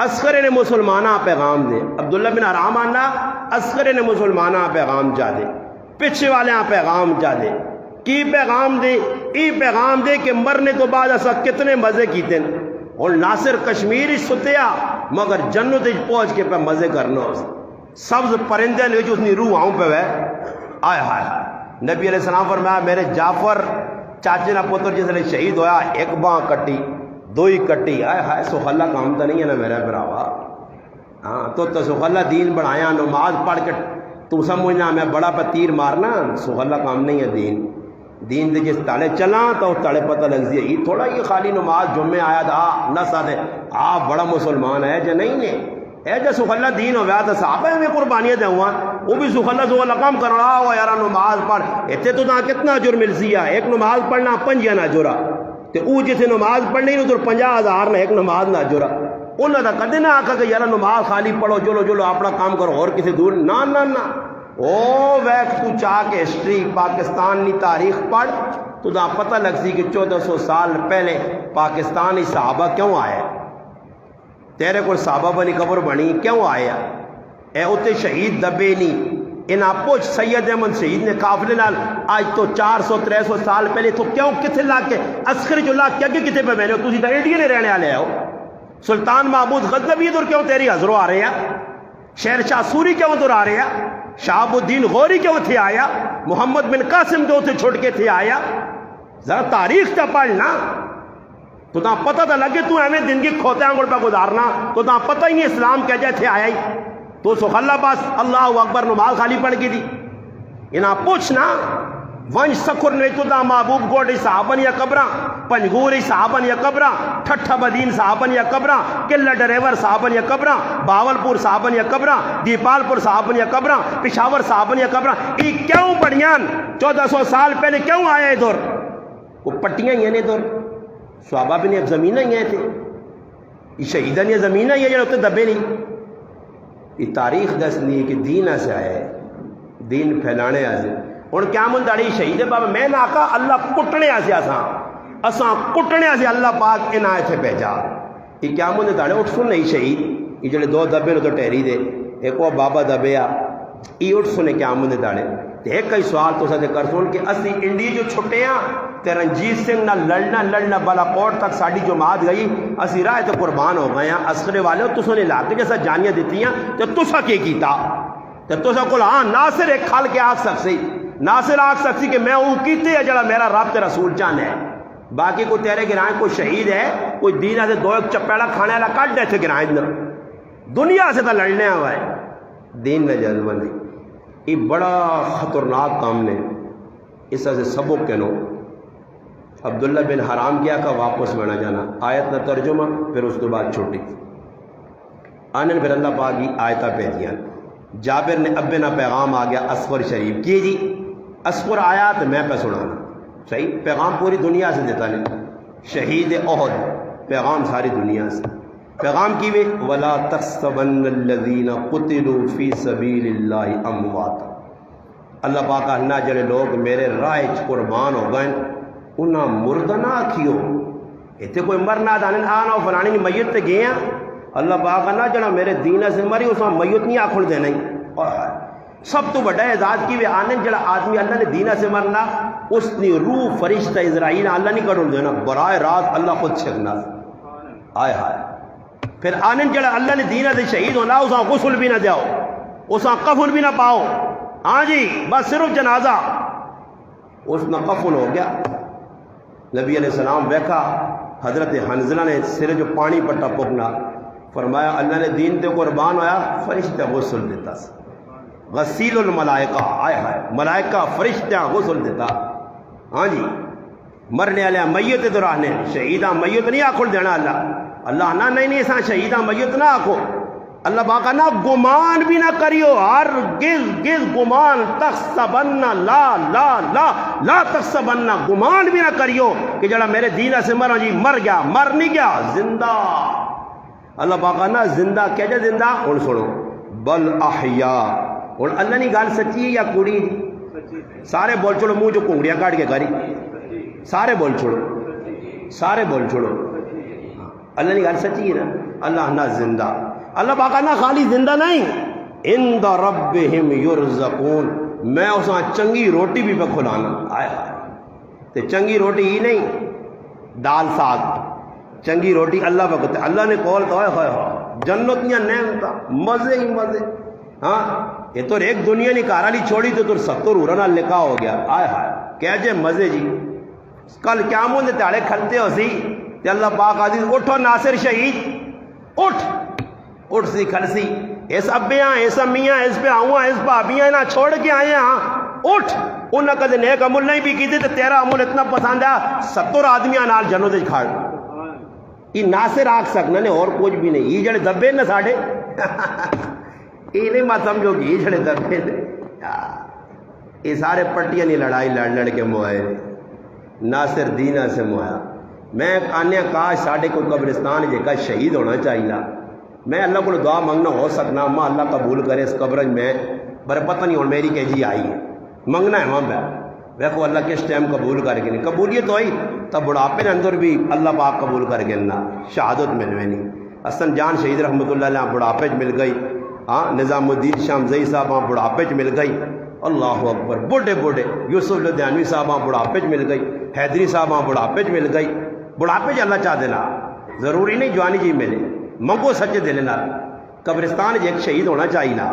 اصغر نے مسلمانہ پیغام دے عبداللہ بن حرام آنا اصغر نے مسلمانہ پیغام جا دے پیچھے والیاں پیغام جا دے کی پیغام دے ای پیغام دے کہ مرنے تو بعد اسا کتنے مزے کیتے ہیں اور ناصر کشمیری ستیا مگر جنت پہنچ کے پہ مزے کرنا سبز پرندے نے جو اتنی روح آؤں پہ وہ آئے ہائے نبی علیہ السلام فرمایا میرے جعفر چاچے نہ پتر جس نے شہید ہویا ایک باں کٹی دوئی کٹی آئے ہائے سخلہ کام تو نہیں ہے نا میرا براوا ہاں تو سخلہ دین بڑھایا نماز پڑھ کے تو سمجھنا میں بڑا پہ تیر مارنا سخلہ کام نہیں ہے دین دے جس تالے چلاں تو تالے پتہ لگ زیے یہ تھوڑا یہ خالی نماز جمعے آیا تھا نہ ساتھے آپ بڑا مسلمان ہے جو نہیں نے اے جو سخلہ دین ہو گیا تو صحابہ میں قربانیاں دے ہوا وہ بھی سخلہ کام کر رہا ہو یارا نماز پڑھ اتنے تو نہ کتنا جر مل سیا ایک نماز پڑھنا 5 نہ جرا تو او جسے نماز پڑھنی ادھر 50,000 نہ ایک نماز نہ جرا انہوں نے کدے نہ آکھا کہ یارا نماز خالی پڑھو چلو اپنا کام کرو اور کسی دور نہ او ویک تو چاہ کے ہسٹری پاکستان کی تاریخ پڑھ تو نہ پتہ لگ سی کہ 1400 سال پہلے پاکستانی صحابہ کیوں آئے تیرے کو صحابہ بنی قبر بنی کیوں آیا اے اتنے شہید دبے نہیں ان پوچھ سید احمد شہید نے قافلے نال آج تو 400-300 سال پہلے تو کیوں کتنے لا کے عسکری جو لا کے اگے کتنے پہ بہنے ہو تھی تو انڈیا نے رہنے والے ہو سلطان محمود غزنوی ادھر کیوں تیری حضروں آ رہے ہیں شہر شاہ سوری کیوں ادھر آ رہے ہیں شہاب الدین غوری کیوں تھے آیا محمد بن قاسم کیوں تھے چھوڑ کے تھے آیا ذرا تاریخ کا پڑھنا تو تاں پتہ تھا لگے تو ہمیں دن کی کھوتے آنگڑ پہ گزارنا تو تاں پتہ ہی نہیں اسلام کیا جائے تھے آیا ہی تو سخلہ باس اللہ اکبر نماز خالی پڑھ کی دی انہاں پوچھنا ونج سکر نیتو دا محبوب گوڑی صحابن یا قبران پنجگوری صحابن یا قبران ٹھٹھا بدین صحابن یا قبران قلعہ ڈریور صحابن یا قبران باولپور صحابن یا قبران دیپالپور صحابن یا قبران پشاور صحابن یا قبران ای کیوں پڑھیان 1400 سال پہلے کیوں آئے ادھر وہ پٹیاں ہی ہیں ادھر صحابہ بھی نہیں اب زمینہ ہی ہیں تھے یہ شہیدان یہ زمینہ ہی ہے جڑے اتنے دبے نہیں یہ تاریخ دس نہیں کہ دین سے آئے دین پھیلانے آئے ہوں کیا من داڑی شہید بابا میں نہ آقا اللہ کٹنے آسے اساں کٹنے آسے اللہ پاک ان آئے تھے بھیجا یہ کیا من داڑے اٹھ سن نہیں شہید یہ جڑے 2 دبے تو ٹہری دے ایک وہ بابا دبے آ یہ اٹھ سنے کیا من داڑے ایک کئی سوال تو ساتھ کر سن کہ اسی انڈیا جو چھٹے ہیں تے رنجیت سنگھ نہ لڑنا بالاکوٹ تک ساڑی جماعت گئی اسی رائے تو قربان ہو گئے ہیں عسکرے والے تسوں نے علاقے جیسا جانیاں دیتی ہیں تو تسا کے کیتا تو تسا کل ہاں ناصر ایک کھال کے آگ سکسی ناصر آگ سکسی کہ میں وہ کیتے ہے جڑا میرا رب تے رسول چاہنا ہے باقی کوئی تیرے گرائیں کوئی شہید ہے کوئی دین سے 2 چپیڑا کھانے والا کٹ دے تھے گرائیں دنیا سے تو لڑنے ہوا ہے دین نہ جذبہ نہیں یہ بڑا خطرناک کام نے اس سے سبق کے نو عبداللہ بن حرام کیا کا واپس بنا جانا آیت نہ ترجمہ پھر اس کے بعد چھوٹی آنے پھر اللہ پاک کی آیتہ پہ دیا جابر نے اب نہ پیغام آ گیا اصغر شریف کی جی اصغر آیات میں پہ سنانا صحیح پیغام پوری دنیا سے دیتا نہیں شہید احد پیغام ساری دنیا سے پیغام کی وے ولا تحسبن الذین قتلوا فی سبیل اللہ اموات اللہ پاک نہ جڑے لوگ میرے راہ قربان ہو گئے انہاں مردہ نہ آکھیو اتنے کوئی مرنا دانن آنا فلانی میت تے گئے ہیں اللہ پاک نہ جڑا میرے دین سے مری اس میں میت نہیں آکھن دے نہیں سب تو بڑا اعزاز کی وے آنے جڑا آدمی اللہ نے دینہ سے مرنا اس نے روح فرشتہ اسرائیل اللہ نہیں کڑھن دینا برائے راست اللہ خود چھکنا آئے ہائے پھر آنے جڑا اللہ نے دینہ سے شہید ہونا اساں غسل بھی نہ دیاؤ اساں کفن بھی نہ پاؤ ہاں جی بس صرف جنازہ اس نہ کفن ہو گیا نبی علیہ السلام بیٹھا حضرت حنزلہ نے سر جو پانی پٹا پکنا فرمایا اللہ نے دین تے قربان ہویا فرشتہ غسل دیتا غسیل الملائکہ آئے ہائے ملائکہ فرشتہ غسل دیتا ہاں جی مرنے والے میت تو رہنے شہیدہ میت نہیں آکھو دینا اللہ نہ نہیں سا شہیدہ میت نہ آکھو اللہ باقا نہ گمان بھی نہ کریو ہر گز گمان تحسبن لا لا لا لا تحسبن گمان بھی نہ کریو کہ جڑا میرے دینہ سے مرا جی مر گیا مر نہیں گیا زندہ اللہ باقا نہ زندہ کیا جا زندہ اور سنو بل احیاء اور اللہ نہیں گال سچی ہے یا کوڑی سارے بول چھوڑو منہ جو کنگڑیاں کاٹ کے کری سارے بول چھوڑو اللہ نہیں گال سچی ہے نا اللہ نہ زندہ اللہ پاکا نہ خالی زندہ نہیں عند ربہم یرزقون میں اساں چنگی روٹی بھی پہ کھلانا آئے تے چنگی روٹی ہی نہیں دال ساگ چنگی روٹی اللہ پہ کھلانا اللہ نے کول تو ہے جنت نیا نعمتا مزے ہی مزے ہاں یہ تو ایک دنیا نہیں کارالی چھوڑی تو 70 ارنا لکھا ہو گیا آئے ہائے کیا جے مزے جی کل کیا مون تاڑے کھلتے ہو سی تے اللہ پاک عزیز اٹھو ناصر شہید اٹھ سی کھل سی اس ابیاں اس امیاں اس پہ آؤں اس بھابیاں نہ چھوڑ کے آئے ہاں اٹھ انہاں کدے نیک عمل نہیں بھی کیتے تے تیرا عمل اتنا پسند ہے 70 آدمیاں نال جنت وچ کھڑ یہ ناصر آکھ سکنا نے اور کچھ بھی نہیں یہ جڑے دبے نے ساڈے یہ نہیں مت سمجھو کہ یہ جڑے دبے نے یہ سارے پٹیاں نہیں لڑائی لڑ کے موائے ناصر دینہ سے مویا میں آنے کاش ساڈے کو قبرستان جے کا شہید ہونا چاہیے میں اللہ کو دعا منگنا ہو سکنا ماں اللہ قبول کرے اس قبر میں پر پتہ نہیں ہوں میری کہ جی آئی ہے منگنا ہے وہاں پہ دیکھو اللہ کس ٹائم قبول کر کے نہیں قبولیت تو ہوئی تب بڑھاپے کے اندر بھی اللہ پاک قبول کر کے نہ شہادت ملوے نہیں حسن جان شہید رحمۃ اللہ علیہ بڑھاپے مل گئی ہاں نظام الدین شام زئی صاحب وہاں بڑھاپے مل گئی اللہ اکبر بوڑھے یوسف لدھیانوی صاحب وہاں بڑھاپے مل گئی حیدری صاحب وہاں بڑھاپے مل گئی بڑھاپے اللہ چاہ دینا ضروری نہیں جوانی جی ملے منگو سچے دل نہ قبرستان ایک شہید ہونا چاہیے نا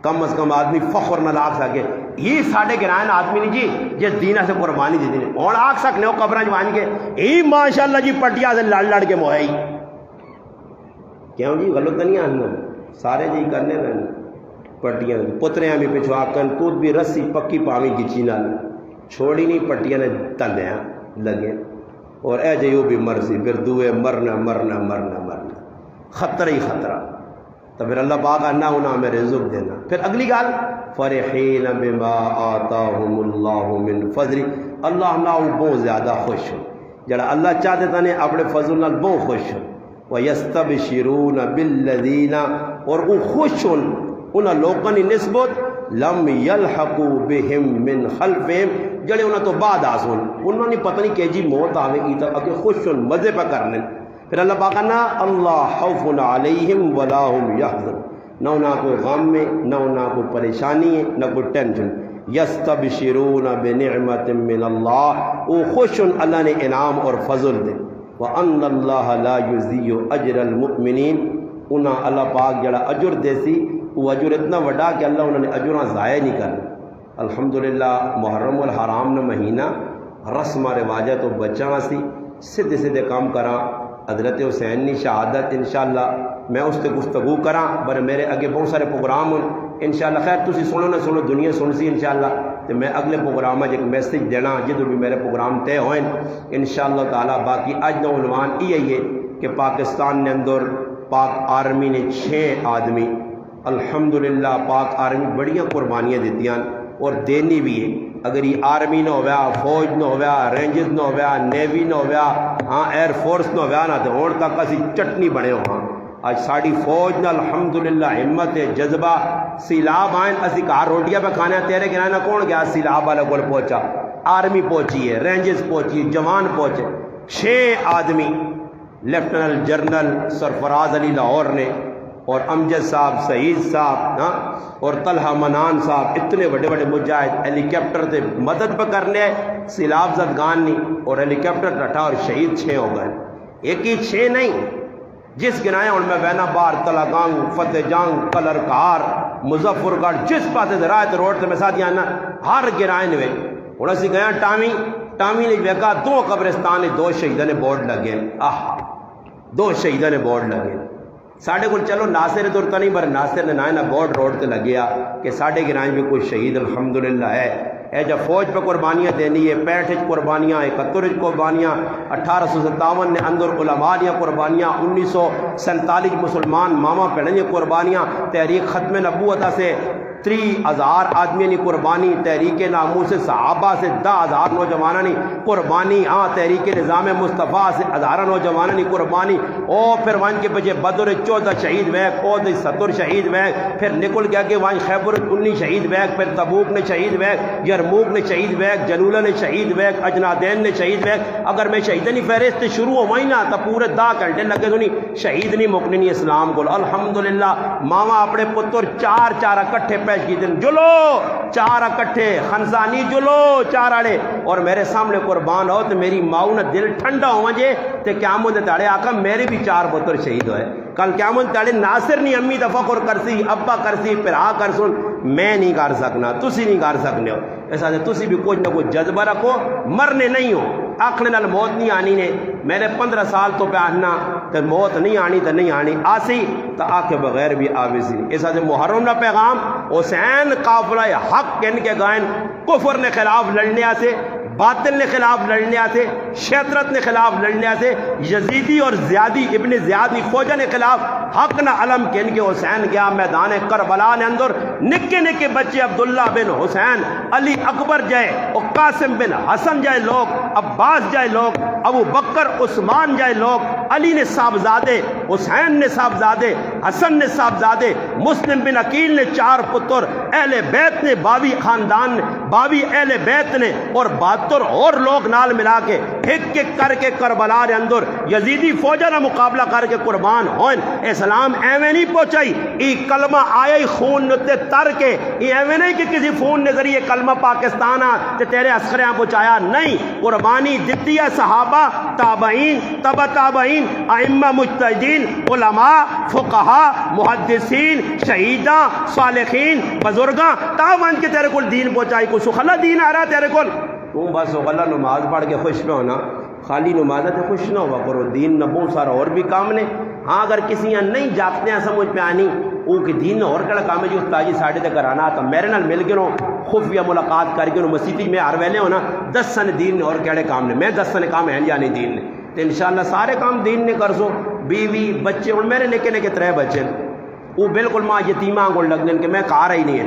کم از کم آدمی فخر نہ لاکھ سکے یہ ساڑھے گرائن آدمی نہیں جی جس دینہ سے قربانی دی دینے اور آکھ سکنے ہو قبران جوان کے یہ ماشاءاللہ جی پٹیا سے لڑ کے موہی کیوں جی غلط نہیں آنا سارے جی کرنے رہنے پٹیاں پتریاں بھی پچھوا کن تود بھی رسی پکی پاوی گچی نہ چھوڑی نہیں پٹیاں نے تندیاں لگے اور اے جیو بھی مرضی پھر دوئے مرنا خطرہ ہی خطرہ تو پھر اللہ پاک نہ ہونا میں رزق دینا پھر اگلی گال فرحین بما آتاہم اللہ من فضل اللہ نہ بہت زیادہ خوش ہو جڑا اللہ چاہتے تھا نے اپنے فضل نال بہت خوش ہو وَيَسْتَبْشِرُونَ بِالَّذِينَ اور وہ خوش ہوں انہاں لوگوں کی نسبت لم يلحقوا بهم من خلفهم جڑے انہاں تو بعد آسون انہوں نے پتہ نہیں کہ جی موت آوے گی تو اگر خوش ہوں مزے پہ کرنے پھر اللہ پاک نا اللہ خوف علیہم ولا هم يحزنون نہ انہاں کو غم میں نہ انہاں کو پریشانی ہے نہ کوئی ٹینشن یستبشرون بنعمت من اللہ وہ خوش اللہ نے انعام اور فضل دے وان اللہ لا یضیع اجر المؤمنین انہاں اللہ پاک جڑا اجر دے سی وہ اجر اتنا وڈا کہ اللہ انہوں نے اجراں ضائع نہیں کرنا الحمدللہ محرم الحرام نہ مہینہ رسم رواجہ تو بچاں سی سیدھے سیدھے کام کراں حضرت حسین کی شہادت انشاءاللہ میں اس سے گفتگو کراں پر میرے اگے بہت سارے پروگرام ہوں انشاءاللہ خیر تسی سنو نہ سنو دنیا سن سی انشاءاللہ تو میں اگلے پروگرام ایک میسج دینا جدو بھی میرے پروگرام طے ہوئے انشاءاللہ تعالیٰ. باقی اج دا عنوان یہ ہے کہ پاکستان نے اندر پاک آرمی نے 6 آدمی الحمدللہ پاک آرمی بڑیاں قربانیاں دیتیاں اور دینی بھی ہے. اگر یہ آرمی نہ ہویا، فوج نہ ہویا، رینجز نہ ہویا، نیوی نہ ہویا، ہاں ایئر فورس نہ ہویا نا تو ہون تک اسی چٹنی بنے ہو. آج ساڑی فوج نہ الحمدللہ ہمت جذبہ سیلاب آئیں اسی کہا روٹیاں پہ کھانے تیرے گرائے نہ کون گیا سیلاب والا گول پہنچا. آرمی پہنچی ہے، رینجز پہنچی ہے، جوان پہنچے. 6 آدمی لیفٹنل جنرل سرفراز علی لاہور نے اور امجد صاحب، سعید صاحب اور طلحہ منان صاحب اتنے بڑے بڑے مجاہد ہیلی کاپٹر سے مدد پہ کرنے سیلاب زدگان نہیں اور ہیلی کاپٹر ٹٹا اور شہید 6 ہو گئے. ایک ہی 6 نہیں جس گنائے ان میں وینا بار تلا گانگ فتح جانگ کلر کار مظفر گڑھ جس پاسے درائے روڈ سے میں ساتھ یہاں ہر گرائے نے ہوں اسی گیا ٹامی نے ویکا 2 قبرستان 2 شہیدوں نے بورڈ لگے. 2 شہیدوں نے بورڈ لگے. ساڑھے کو چلو ناصر دورتا نہیں پر ناصر نے نہ بورڈ روڈ تے لگیا کہ ساڑھے گرائیں بھی کوئی شہید الحمدللہ ہے. اے جب فوج پہ قربانیاں دینی ہے 65 قربانیاں 71 قربانیاں 1857 نے اندر علماء دیا قربانیاں 1947 مسلمان ماما پہنیں قربانیاں تحریک ختم نبوت سے 30,000 آدمی نے قربانی تحریک ناموس صحابہ سے 10,000 نوجوانوں نے قربانی ہاں تحریک نظام مصطفیٰ سے 1000 نوجوانوں نے قربانی اور پھر وہاں کے بجے بدر 14 شہید ویک اور 70 شہید ویک پھر نکل گیا کہ وہاں خیبر 19 شہید ویک پھر تبوک نے شہید ویک یرموک نے شہید ویک جلولہ نے شہید ویک اجنادین نے شہید ویک. اگر میں شہیدنی فہرست شروع ہو وہیں نا تو پورے 10 گھنٹے لگے تو نہیں شہید نہیں مکنی اسلام کو. الحمدللہ ماما اپنے پتر 4 اکٹھے پیش کی دن جلو 4 اکٹھے خنزانی جلو 4 آڑے اور میرے سامنے قربان ہو تو میری ماؤں نے دل ٹھنڈا ہو مجھے تے قیامت تاڑے آقا میرے بھی 4 پتر شہید ہوئے. کل قیامت تاڑے ناصر نہیں امی دا فخر کرسی ابا کرسی پھر کرسن میں نہیں کر سکنا تسی نہیں کر سکنے ہو. ایسا تسی بھی کچھ نہ کچھ جذبہ رکھو مرنے نہیں ہو. آخر نال موت نہیں آنی نے میرے 15 سال تو پہ آنا تو موت نہیں آنی تو نہیں آنی آسی تو آکے بغیر بھی آویزی نہیں. ایسا محرم کا پیغام حسین قافلہ حق ان کے گائن کفر نے خلاف لڑنے سے باطل نے خلاف لڑنے سے شیطرت نے خلاف لڑنے سے یزیدی اور زیادی ابن زیادی فوجہ نے خلاف حق نہ علم کے ان کے حسین گیا میدان کربلا نے اندر نکے نکے بچے عبداللہ بن حسین علی اکبر جائے اور قاسم بن حسن جائے لوگ عباس جائے لوگ ابو بکر عثمان جائے لوگ علی نے صاحبزادے حسین نے صاحبزادے حسن نے صاحبزادے مسلم بن عقیل نے 4 پتر اہل بیت نے 22 خاندان نے 22 اہل بیت نے اور 72 اور لوگ نال ملا کے ایک ایک کر کے کربلا کے اندر یزیدی فوجہ نہ مقابلہ کر کے قربان ہوئن. اسلام ایویں نہیں پہنچائی ای کلمہ آیا ہی خون نتے تر کے ای ایویں نہیں کہ کسی فون نے ذریعے کلمہ پاکستان تے تیرے عسکریاں پہنچایا نہیں. قربانی دیتی ہے صحابہ تابعین تبع تابعین ائمہ مجتہدین علماء فقہاء محدثین شہیداں صالحین بزرگاں تاوان کے تیرے کول دین پہنچائی کو سخلا دین آ رہا تیرے کول تم بس سخلا نماز پڑھ کے خوش پہ ہونا خالی نماز سے خوش نہ ہوا کرو. دین نہ بہت سارا اور بھی کام نے. ہاں اگر کسی یہاں نہیں جاگتے ہیں سمجھ پہ آنی وہ کہ دین اور کڑا کام ہے جو استاجی ساڑھے تک کرانا تو میرے نال مل کے نو خفیہ ملاقات کر کے نو مسیطی میں ہر ویلے ہونا 10 سن دین اور کڑے کام نے میں 10 سن کام ہیں جانے دین نے تو انشاءاللہ سارے کام دین نے کر سو. بیوی بچے اور میرے نکے نکے 3 بچے وہ بالکل ماں یتیماں کو لگنے کہ میں کہا رہی نہیں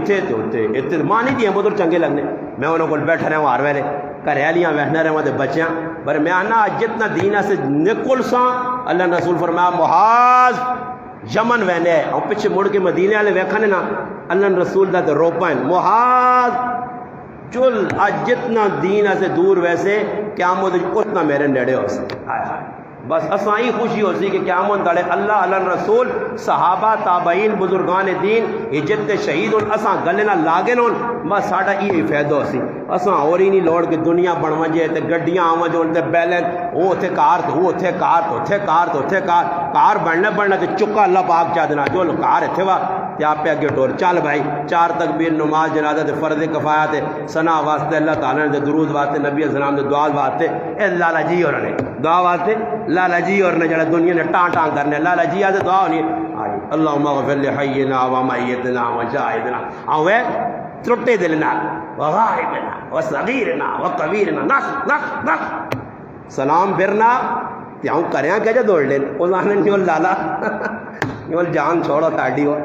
اتنے ماں نہیں دیے بدر چنگے لگنے میں انہوں کو بیٹھا رہا ہوں ہر ویلے گھریالیاں بیٹھنا رہے وہاں بچیاں پر میں آنا جتنا دینہ سے نکل سا اللہ رسول فرمایا محاذ یمن وینے اور پیچھے مڑ کے مدینے والے ویکھنے نا اللہ رسول دا روپا محاذ چل آج جتنا دینہ سے دور ویسے قیامت اتنا میرے نیڑے ہو سکے. بس اسائی خوشی ہو سی کہ قیامت دڑے اللہ اللہ رسول صحابہ تابعین بزرگان دین عزت شہید اور اساں گلے نہ لاگے نون بس ساڈا یہ فائدہ ہو سی. اساں اور ہی نہیں لوڑ کے دنیا بنوا جے تے گڈیاں آواں جو تے بیلن او تے کار تے او تے کار تے اوتھے کار تے اوتھے کار بننا تے چکا اللہ پاک چا دینا جو کار ایتھے وا تے آپ پہ اگے ٹور چل بھائی 4 تکبیر نماز جنازہ تے فرض کفایہ تے ثنا واسطے اللہ تعالی نے درود واسطے نبی اسلام دے دعا واسطے اے لالا جی اور نے دعا واسطے لالا جی اور نے جڑا دنیا نے ٹان ٹان کرنے لالا جی آدھے دعا ہونی اللہم اغفر لحینا و میتنا و شاہدنا اوے ترٹے دل نال وغائبنا وصغیرنا وکبیرنا نخ نخ نخ سلام پھرنا تے ہوں کریاں کہ جا دوڑ لین اس آنے نیول لالا نیول جان چھوڑو تاڑی ہو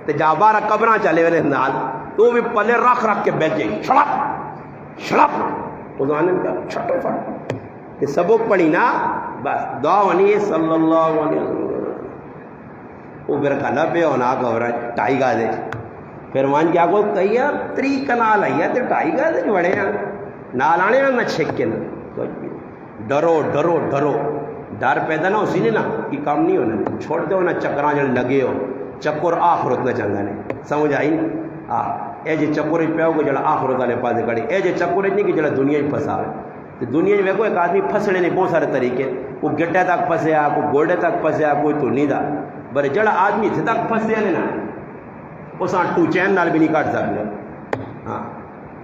تے جا بارہ قبراں چلے والے نال تو بھی پلے رکھ رکھ کے بیٹھ جائیں شڑپ شڑپ اس آنے کا چھٹو پھٹ کہ سبق پڑھی نا بس دعا ونی صلی اللہ علیہ وسلم وہ پھر کھلا پہ ہونا کورا ٹائی گا دے پھر وہاں کیا کو کہی ہے 3 کنال آئی ہے تو ٹائی گا دے بڑے ہیں نال آنے نہ چھک کے نا ڈرو ڈرو ڈرو ڈر پیدا نہ اسی نے نا یہ کام نہیں ہونا چھوڑ دو نا چکراں جڑے لگے ہو چکر آخرت نہ چنگا نے سمجھ آئی نا اے جے چکر پیو کو جڑا آخرت والے پاسے کھڑے اے جے چکر نہیں کہ جڑا دنیا ہی پھسا تو دنیا میں ایک آدمی پھسنے نے بہت سارے طریقے کوئی گڈے تک پھسیا کوئی گوڑے تک پھسیا کوئی تو نہیں دا بڑے جڑا آدمی اتنے تک پھسیا نے نا اس ٹو چین نال بھی نہیں کٹ سکتے ہاں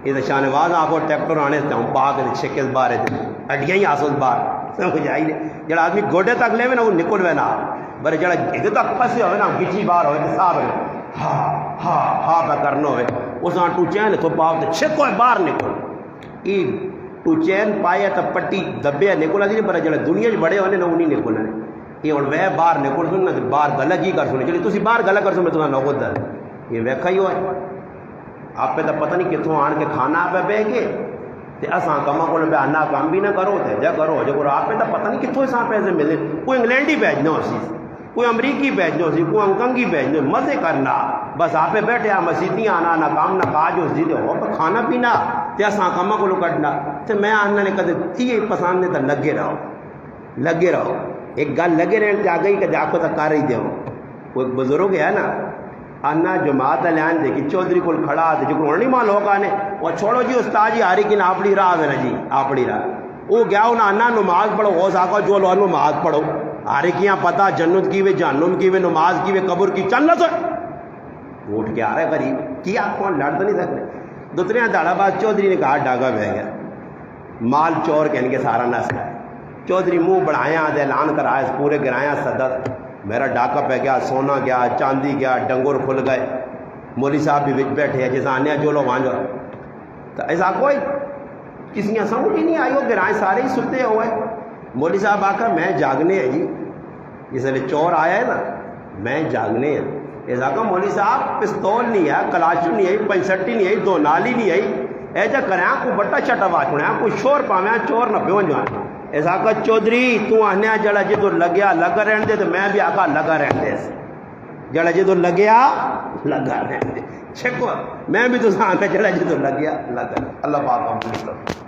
یہ تو شان واز آپ کو ٹریکٹر آنے سے ہوں پا کے چھکے باہر اڈیاں ہی آسو باہر سمجھ آئی نے جڑا آدمی گوڈے تک لے نا وہ نکل وے نا بڑے جڑا ادھر تک پھسیا ہوئے نا گچی باہر ہوئے صاحب ہاں ہاں ہاں پہ کرنا ہوئے اس ٹو چین تو پا کے چھکو باہر نکل یہ ٹو چین پایا تو پٹی دبیا نکلا جی پر جڑے دنیا بڑے ہونے نا انہیں نکلنا یہ ہوں وہ باہر نکل سن نا باہر گلا کی کر سنے چلے تھی باہر گلا کر سو میں تمہیں نوکت در یہ ویکھا ہی ہوا ہے آپ پہ تو پتہ نہیں کتوں آن کے کھانا پہ بہ کے اساں کما کو پہ آنا کام بھی نہ کرو تے جا کرو جو آپ پہ تو پتہ نہیں کتوں اساں پیسے ملے کوئی انگلینڈ ہی بھیجنا اسی کوئی امریکی بھیجنا اسی کوئی ہانگ بھیجنا مزے کرنا بس آپ پہ بیٹھے آ مسیتیاں آنا نہ کام نہ کاج اس دی ہو کھانا پینا تے اساں کما کو کٹنا تے میں آنا نے کدے تھی پسند نے تو لگے رہو ایک گل لگے رہنے تے آ گئی کہ آپ کو تو کر ہی دو کوئی بزرگ ہے نا آنا جماعت لیان دے کہ چودھری کو کھڑا دے جو نہیں ماں لوگ آنے وہ چھوڑو جی استاد جی آری کی نا اپنی راہ ہے نا جی اپنی راہ وہ گیا انہیں آنا نماز پڑھو ہو سکا جو لو نماز پڑھو آرے کیا پتہ جنت کی وے جہنم کی وے نماز کی وے قبر کی چل نہ سو اٹھ کے آ رہے قریب کیا کون لڑ تو نہیں سکتے دوسرے داڑا بعد چودھری نے کہا ڈاگا بہ گیا مال چور کہنے کے سارا نس ہے چودھری منہ بڑھایا اعلان کرایا پورے گرایا صدر میرا ڈاکہ پہ گیا سونا گیا چاندی گیا ڈنگور کھل گئے مولوی صاحب بھی بچ بیٹھے ہیں جیسا آنے جو لوگ وہاں جو تو ایسا کوئی کسی سمجھ ہی نہیں آئی وہ گرائیں سارے ہی ستے ہوئے مولوی صاحب آ کر میں جاگنے ہیں جی جس لیے چور آیا ہے نا میں جاگنے ہیں ایسا کہ مولوی صاحب پستول نہیں ہے کلاشو نہیں ہے 65 نہیں ہے 2 نالی نہیں ہے ایجا کریں کو بٹا چٹا واچنا کوئی شور پاویں چور نہ پیون جان ایسا کہ چودھری تو آنے جڑا جدو لگیا لگا رہن دے تو میں بھی آقا لگا رہن دے جڑا جدو لگیا لگا رہن دے چھکو میں بھی تو آنے جڑا جدو لگیا لگا اللہ پاک ہم